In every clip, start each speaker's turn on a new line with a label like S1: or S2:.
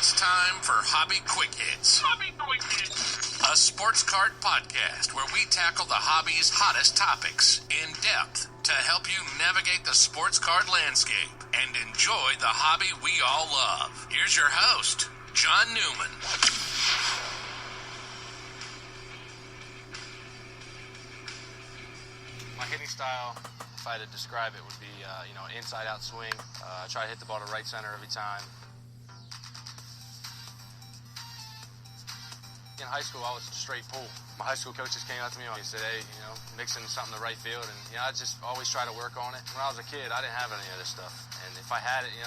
S1: It's time for Hobby Quick Hits. Hobby Quick Hits. A sports card podcast where we tackle the hobby's hottest topics in depth to help you navigate the sports card landscape and enjoy the hobby we all love. Here's your host, John Newman.
S2: My hitting style, if I had to describe it, would be an inside-out swing. I try to hit the ball to right center every time. In high school, I was straight pull. My high school coaches came out to me and said, hey, mixing something to right field. And, I just always try to work on it. When I was a kid, I didn't have any of this stuff. And if I had it, it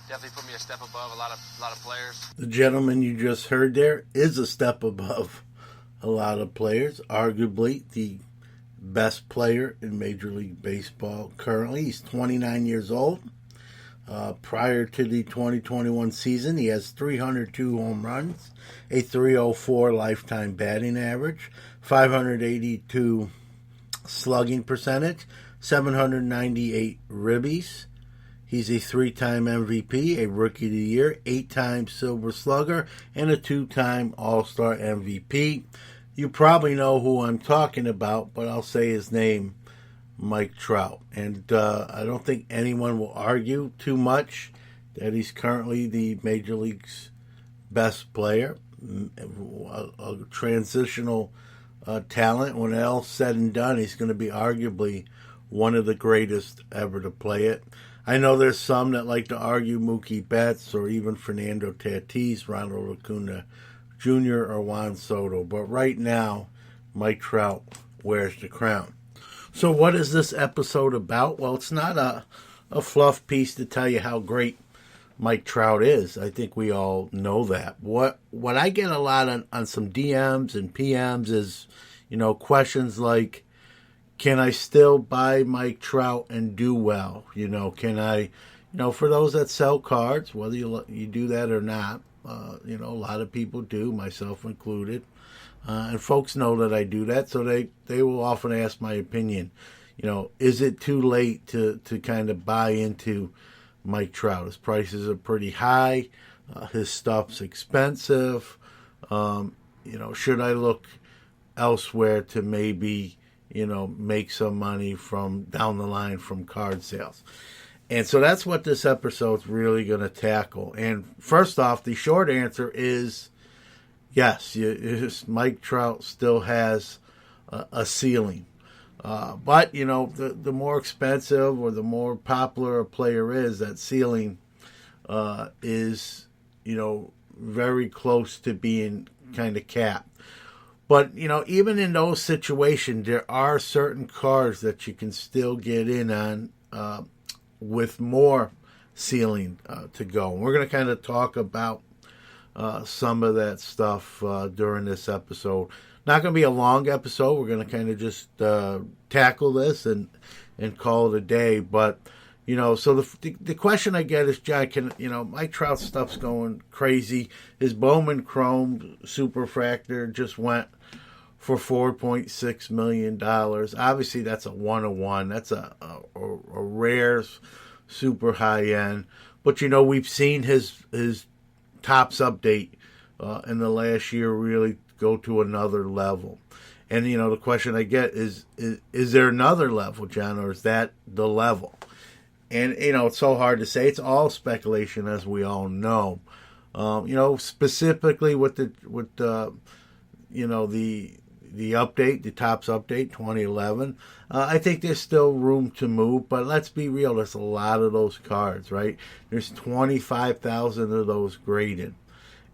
S2: definitely put me a step above a lot of players.
S3: The gentleman you just heard there is a step above a lot of players. Arguably the best player in Major League Baseball currently. He's 29 years old. Prior to the 2021 season, he has 302 home runs, a 304 lifetime batting average, 582 slugging percentage, 798 ribbies. He's a 3-time MVP, a Rookie of the Year, 8-time Silver Slugger, and a 2-time All-Star MVP. You probably know who I'm talking about, but I'll say his name, Mike Trout. And I don't think anyone will argue too much that he's currently the Major League's best player, a transitional talent. When all's said and done, he's going to be arguably one of the greatest ever to play it. I know there's some that like to argue Mookie Betts or even Fernando Tatis, Ronald Acuna Jr. or Juan Soto. But right now, Mike Trout wears the crown. So what is this episode about? Well, it's not a fluff piece to tell you how great Mike Trout is. I think we all know that. What I get a lot on some DMs and PMs is, questions like, can I still buy Mike Trout and do well? Can I, for those that sell cards, whether you do that or not, a lot of people do, myself included. And folks know that I do that, so they will often ask my opinion. Is it too late to kind of buy into Mike Trout? His prices are pretty high. His stuff's expensive. Should I look elsewhere to maybe, make some money from down the line from card sales? And so that's what this episode's really going to tackle. And first off, the short answer is yes, Mike Trout still has a ceiling. But, the more expensive or the more popular a player is, that ceiling is, very close to being kind of capped. But, even in those situations, there are certain cards that you can still get in on with more ceiling to go. And we're going to kind of talk about some of that stuff during this episode. Not going to be a long episode. We're going to kind of just tackle this and call it a day. But, so the question I get is, John, Mike Trout stuff's going crazy. His Bowman Chrome Superfractor just went for $4.6 million. Obviously, that's a 1-of-1. That's a rare, super high end. But, we've seen his Topps update in the last year really go to another level. And, the question I get is there another level, John, or is that the level? And, it's so hard to say. It's all speculation, as we all know. Specifically with the update, the Topps update, 2011, I think there's still room to move, but let's be real, there's a lot of those cards, right? There's 25,000 of those graded,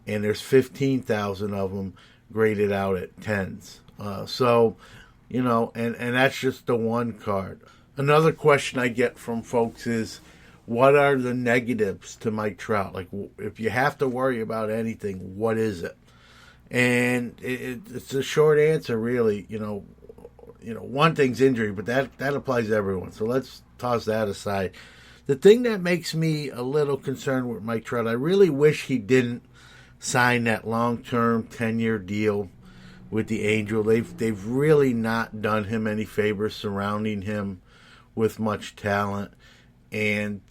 S3: and there's 15,000 of them graded out at 10s. And that's just the one card. Another question I get from folks is, what are the negatives to Mike Trout? Like, if you have to worry about anything, what is it? And it's a short answer, really. One thing's injury, but that applies to everyone. So let's toss that aside. The thing that makes me a little concerned with Mike Trout, I really wish he didn't sign that long-term 10-year deal with the Angel. They've really not done him any favors surrounding him with much talent. And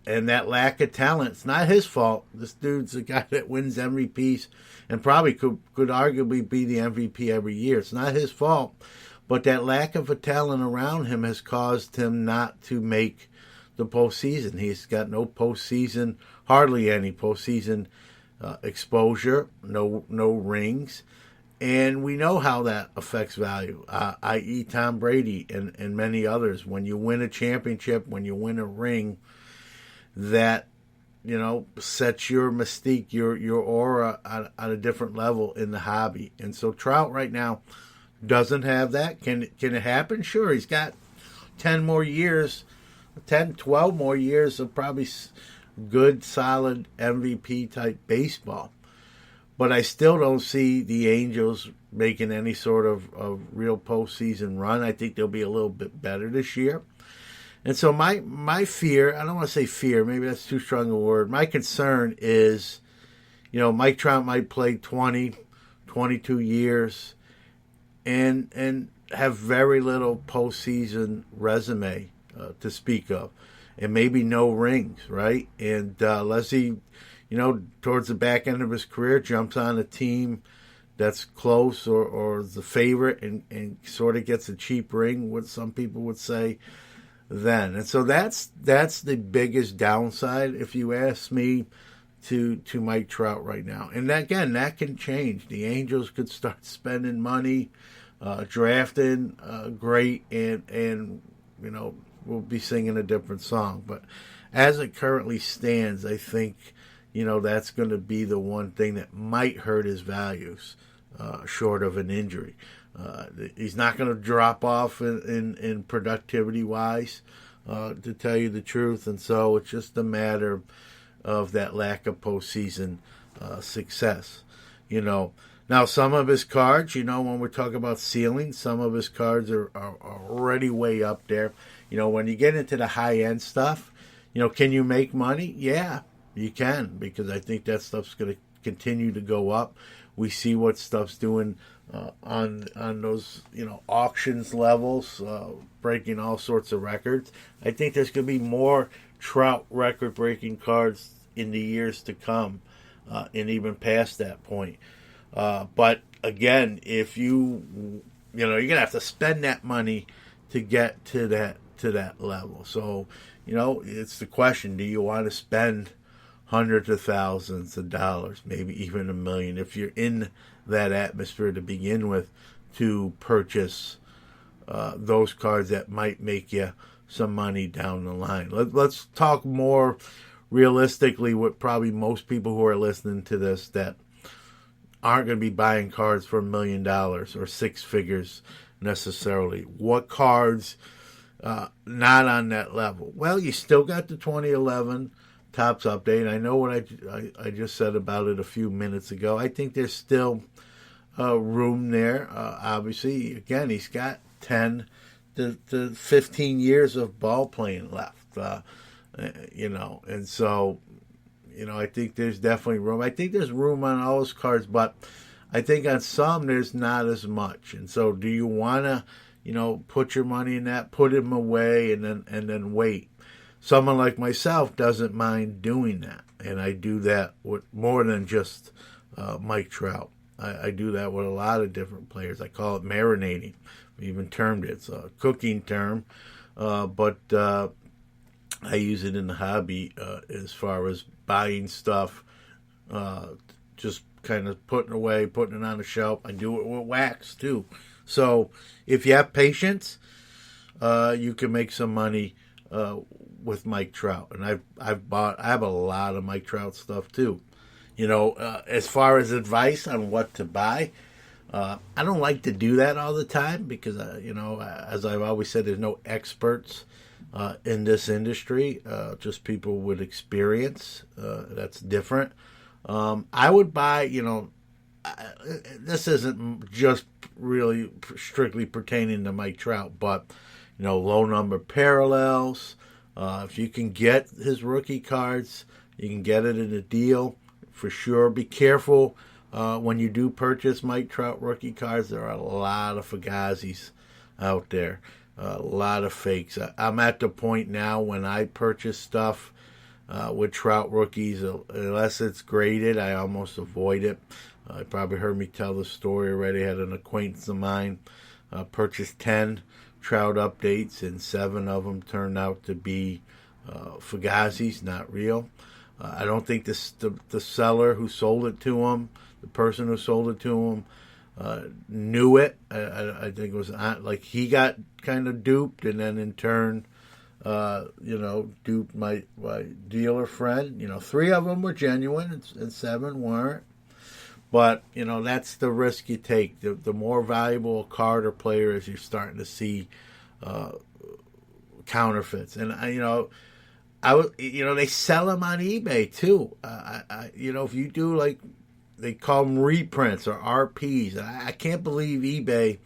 S3: that lack of talent, it's not his fault. This dude's a guy that wins MVPs and probably could arguably be the MVP every year. It's not his fault. But that lack of a talent around him has caused him not to make the postseason. He's got no postseason, hardly any postseason exposure, no rings. And we know how that affects value, i.e. Tom Brady and many others. When you win a championship, when you win a ring, that, sets your mystique, your aura on a different level in the hobby. And so Trout right now doesn't have that. Can it happen? Sure. He's got 12 more years of probably good, solid MVP-type baseball. But I still don't see the Angels making any sort of real postseason run. I think they'll be a little bit better this year. And so my fear, I don't want to say fear, maybe that's too strong a word. My concern is, Mike Trout might play 20, 22 years and have very little postseason resume to speak of. And maybe no rings, right? And unless he, towards the back end of his career, jumps on a team that's close or the favorite and sort of gets a cheap ring, what some people would say then. And so that's the biggest downside, if you ask me, to Mike Trout right now. And that can change. The Angels could start spending money, drafting great, and we'll be singing a different song. But as it currently stands, I think, that's going to be the one thing that might hurt his values, short of an injury. He's not going to drop off in productivity-wise, to tell you the truth. And so it's just a matter of that lack of postseason success. Now, some of his cards, when we're talking about ceiling, some of his cards are already way up there. When you get into the high-end stuff, can you make money? Yeah, you can, because I think that stuff's going to continue to go up. We see what stuff's doing on those, auctions levels, breaking all sorts of records. I think there's going to be more Trout record-breaking cards in the years to come, and even past that point. But again, if you're going to have to spend that money to get to that level. So, it's the question, do you want to spend hundreds of thousands of dollars, maybe even $1 million, if you're in that atmosphere to begin with, to purchase those cards that might make you some money down the line? Let's talk more realistically with probably most people who are listening to this that aren't going to be buying cards for $1 million or six figures necessarily. What cards not on that level? Well, you still got the 2011 Topps update. I know what I just said about it a few minutes ago. I think there's still room there. Obviously, again, he's got 10 to 15 years of ball playing left. And so, I think there's definitely room. I think there's room on all those cards, but I think on some there's not as much. And so, do you want to, put your money in that, put him away, and then wait? Someone like myself doesn't mind doing that, and I do that with more than just Mike Trout. I do that with a lot of different players. I call it marinating. We even termed it. It's a cooking term, but I use it in the hobby as far as buying stuff, just kind of putting away, putting it on the shelf. I do it with wax too. So if you have patience, you can make some money with Mike Trout. And I have a lot of Mike Trout stuff too. As far as advice on what to buy, I don't like to do that all the time because, as I've always said, there's no experts in this industry, just people with experience. That's different. I would buy, this isn't just really strictly pertaining to Mike Trout, but, low number parallels. If you can get his rookie cards, you can get it in a deal for sure. Be careful when you do purchase Mike Trout rookie cards. There are a lot of Fugazis out there. A lot of fakes. I'm at the point now when I purchase stuff with Trout rookies, unless it's graded, I almost avoid it. You probably heard me tell the story already. I had an acquaintance of mine purchased 10 Trout updates, and 7 of them turned out to be Fugazis, not real. I don't think the seller who sold it to him, the person who sold it to him, knew it. I think it was like he got kind of duped, and then in turn, duped my dealer friend. 3 of them were genuine, and 7 weren't. But, that's the risk you take. The more valuable a card or player is, you're starting to see counterfeits. And, they sell them on eBay, too. If you do, like, they call them reprints or RPs. I can't believe eBay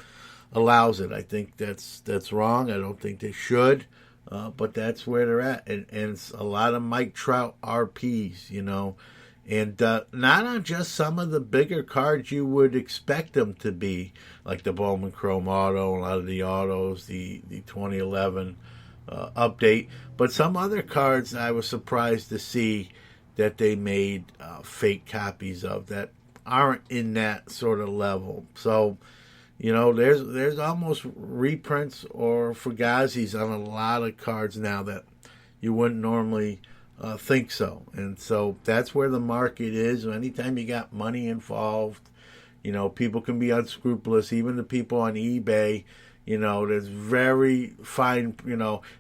S3: allows it. I think that's wrong. I don't think they should. But that's where they're at. And it's a lot of Mike Trout RPs, And not on just some of the bigger cards you would expect them to be, like the Bowman Chrome Auto, a lot of the autos, the 2011 update. But some other cards I was surprised to see that they made fake copies of that aren't in that sort of level. So, there's almost reprints or Fugazis on a lot of cards now that you wouldn't normally think so. And so that's where the market is. Anytime you got money involved, people can be unscrupulous. Even the people on eBay, there's very fine,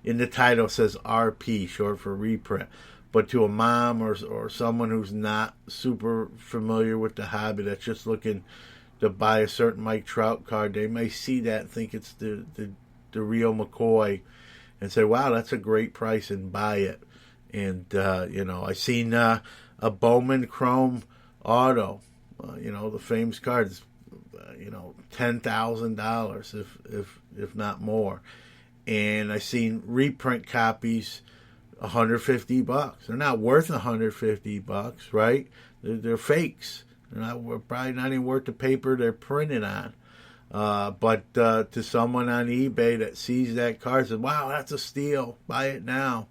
S3: in the title says RP, short for reprint. But to a mom or someone who's not super familiar with the hobby, that's just looking to buy a certain Mike Trout card, they may see that and think it's the real McCoy and say, wow, that's a great price, and buy it. And, I seen a Bowman Chrome Auto, the famous cards, $10,000 if not more. And I seen reprint copies, $150. They're not worth $150, right? They're fakes. They're probably not even worth the paper they're printed on. But to someone on eBay that sees that card, says, wow, that's a steal. Buy it now.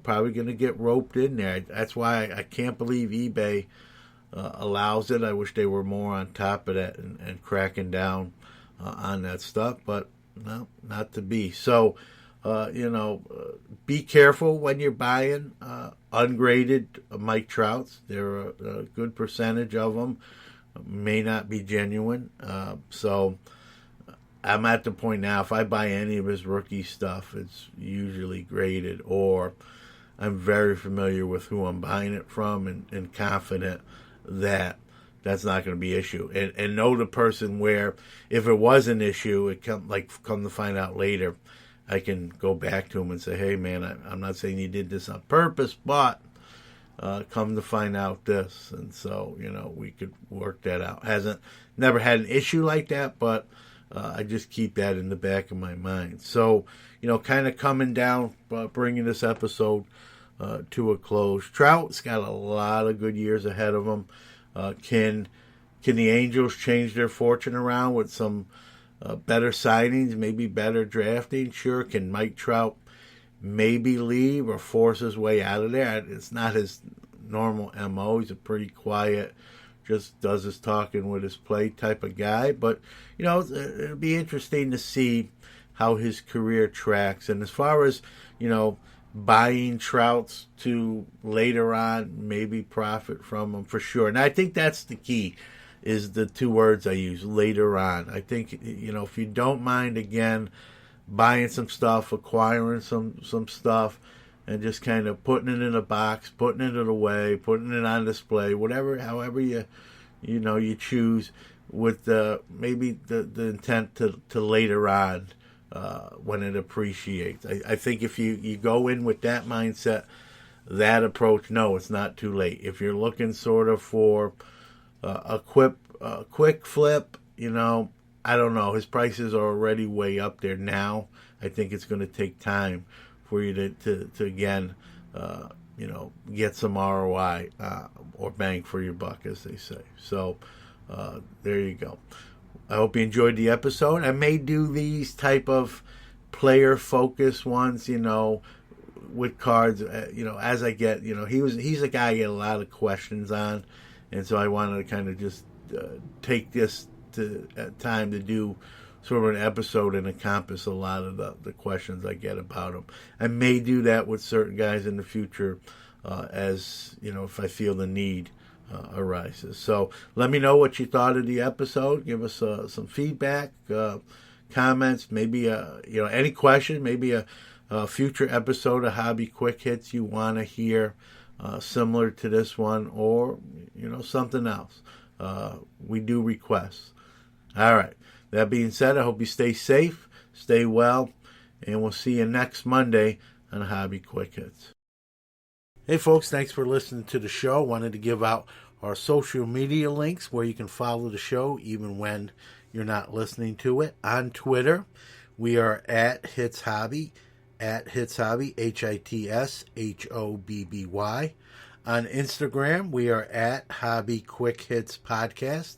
S3: Probably going to get roped in there. That's why I can't believe eBay allows it. I wish they were more on top of that and cracking down on that stuff. But no, not to be. So, be careful when you're buying ungraded Mike Trouts. There are a good percentage of them may not be genuine. So I'm at the point now, if I buy any of his rookie stuff, it's usually graded, or I'm very familiar with who I'm buying it from and confident that that's not going to be an issue. And know the person where, if it was an issue, come to find out later, I can go back to him and say, hey, man, I'm not saying you did this on purpose, but come to find out this. And so, we could work that out. Never had an issue like that, but I just keep that in the back of my mind. So, kind of coming down, bringing this episode to a close. Trout's got a lot of good years ahead of him. Can the Angels change their fortune around with some better signings, maybe better drafting? Sure. Can Mike Trout maybe leave or force his way out of there? It's not his normal MO. He's a pretty quiet, just does his talking with his play type of guy. But, it'll be interesting to see how his career tracks. And as far as, buying Trouts to later on maybe profit from them, for sure. And I think that's the key, is the 2 words I use, later on. I think, if you don't mind, again, buying some stuff, acquiring some stuff, and just kind of putting it in a box, putting it away, putting it on display, however you choose, with maybe the intent to later on when it appreciates. I think if you go in with that mindset, that approach, no, it's not too late. If you're looking sort of for a quick flip, I don't know. His prices are already way up there now. I think it's going to take time for you to again, get some ROI or bang for your buck, as they say. So there you go. I hope you enjoyed the episode. I may do these type of player-focused ones, with cards, as I get, he's a guy I get a lot of questions on, and so I wanted to kind of just take this time to do sort of an episode and encompass a lot of the questions I get about him. I may do that with certain guys in the future, as if I feel the need arises. So let me know what you thought of the episode. Give us some feedback, comments, maybe any question, maybe a future episode of Hobby Quick Hits you want to hear similar to this one, or something else. We do requests. All right. That being said, I hope you stay safe, stay well, and we'll see you next Monday on Hobby Quick Hits. Hey folks, thanks for listening to the show. Wanted to give out our social media links where you can follow the show even when you're not listening to it. On Twitter, we are at Hits Hobby, HITSHOBBY. On Instagram, we are at Hobby Quick Hits Podcast,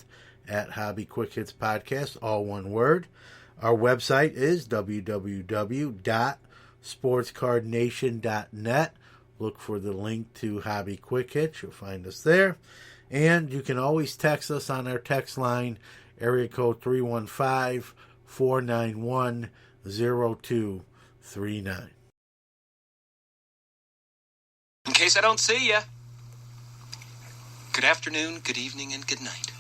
S3: at Hobby Quick Hits Podcast, all one word. Our website is www.sportscardnation.net. Look for the link to Hobby Quick Hits. You'll find us there. And you can always text us on our text line, area code 315-491-0239.
S4: In case I don't see ya, good afternoon, good evening, and good night.